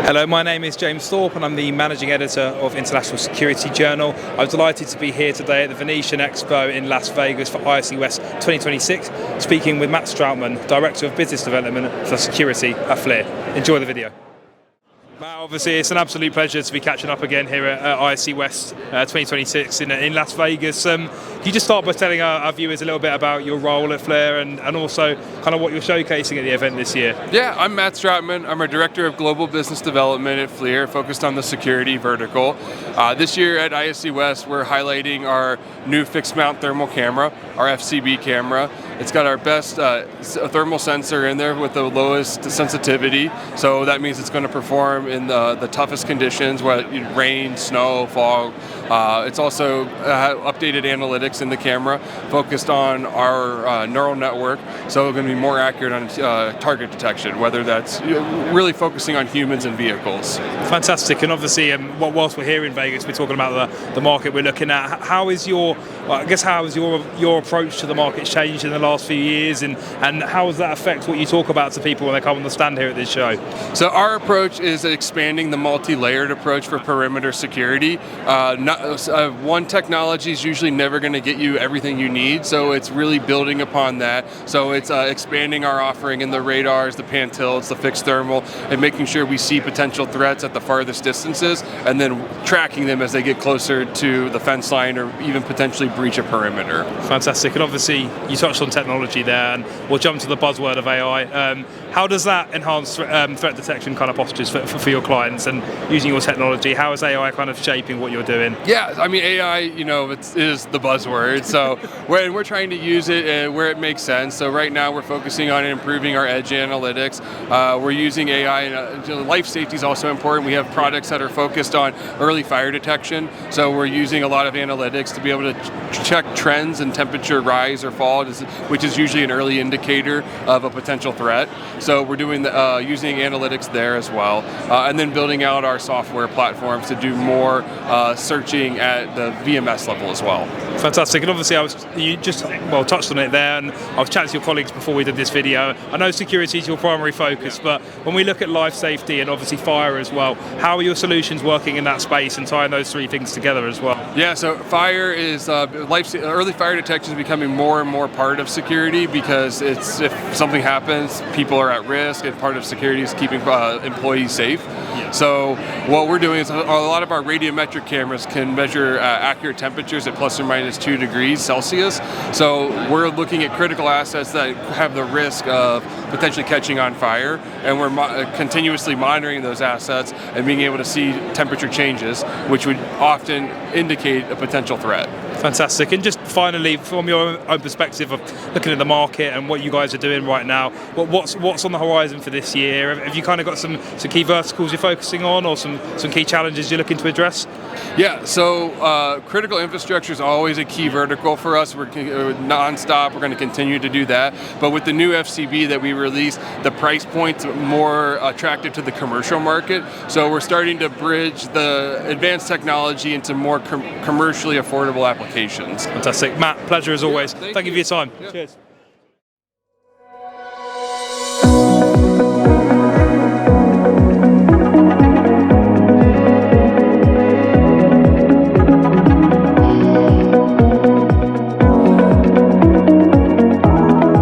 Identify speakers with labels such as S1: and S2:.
S1: Hello, my name is James Thorpe and I'm the Managing Editor of International Security Journal. I'm delighted to be here today at the Venetian Expo in Las Vegas for ISC West 2026, speaking with Matt Strautman, Director of Business Development for Security at FLIR. Enjoy the video. Matt, obviously it's an absolute pleasure to be catching up again here at ISC West 2026 in Las Vegas. Can you just start by telling our viewers a little bit about your role at FLIR and also kind of what you're showcasing at the event this year?
S2: Yeah, I'm Matt Strautman. I'm a Director of Global Business Development at FLIR, focused on the security vertical. This year at ISC West, we're highlighting our new fixed mount thermal camera, our FCB camera. It's got our best thermal sensor in there with the lowest sensitivity, so that means it's going to perform in the toughest conditions, whether rain, snow, fog. It's also updated analytics in the camera, focused on our neural network, so we're going to be more accurate on target detection, whether that's really focusing on humans and vehicles.
S1: Fantastic, and obviously whilst we're here in Vegas, we're talking about the market we're looking at. How has your approach to the market changed in the last few years, and how does that affect what you talk about to people when they come on the stand here at this show?
S2: So our approach is expanding the multi-layered approach for perimeter security. One technology is usually never going to get you everything you need, so it's really building upon that. So it's expanding our offering in the radars, the pan tilts, the fixed thermal, and making sure we see potential threats at the farthest distances, and then tracking them as they get closer to the fence line or even potentially breach a perimeter.
S1: Fantastic, and obviously you touched on technology there, and we'll jump to the buzzword of AI. How does that enhance threat detection kind of postures for your clients, and using your technology? How is AI kind of shaping what you're doing?
S2: Yeah, I mean, AI, it is the buzzword. So we're trying to use it where it makes sense. So right now we're focusing on improving our edge analytics. We're using AI. Life safety is also important. We have products that are focused on early fire detection. So we're using a lot of analytics to be able to check trends and temperature rise or fall, which is usually an early indicator of a potential threat. So we're doing using analytics there as well, and then building out our software platforms to do more searching at the VMS level as well.
S1: Fantastic, and obviously you just touched on it there, and I was chatting to your colleagues before we did this video. I know security is your primary focus, but when we look at life safety and obviously fire as well, how are your solutions working in that space and tying those three things together as well?
S2: Yeah, so fire is early fire detection is becoming more and more part of security, because if something happens, people are at risk, and part of security is keeping employees safe. Yeah. So what we're doing is a lot of our radiometric cameras can measure accurate temperatures at plus or minus 2 degrees Celsius. So we're looking at critical assets that have the risk of potentially catching on fire, and we're continuously monitoring those assets and being able to see temperature changes, which would often indicate a potential threat.
S1: Fantastic, and just finally, from your own perspective of looking at the market and what you guys are doing right now, what's on the horizon for this year? Have you kind of got some key verticals you're focusing on, or some key challenges you're looking to address?
S2: Yeah, so critical infrastructure is always a key vertical for us. We're non-stop, we're going to continue to do that, but with the new FCB that we released, the price point's more attractive to the commercial market, so we're starting to bridge the advanced technology into more commercially affordable applications.
S1: Fantastic. Matt, pleasure as always.
S2: Yeah,
S1: thank you for your time.
S2: Yeah.
S1: Cheers.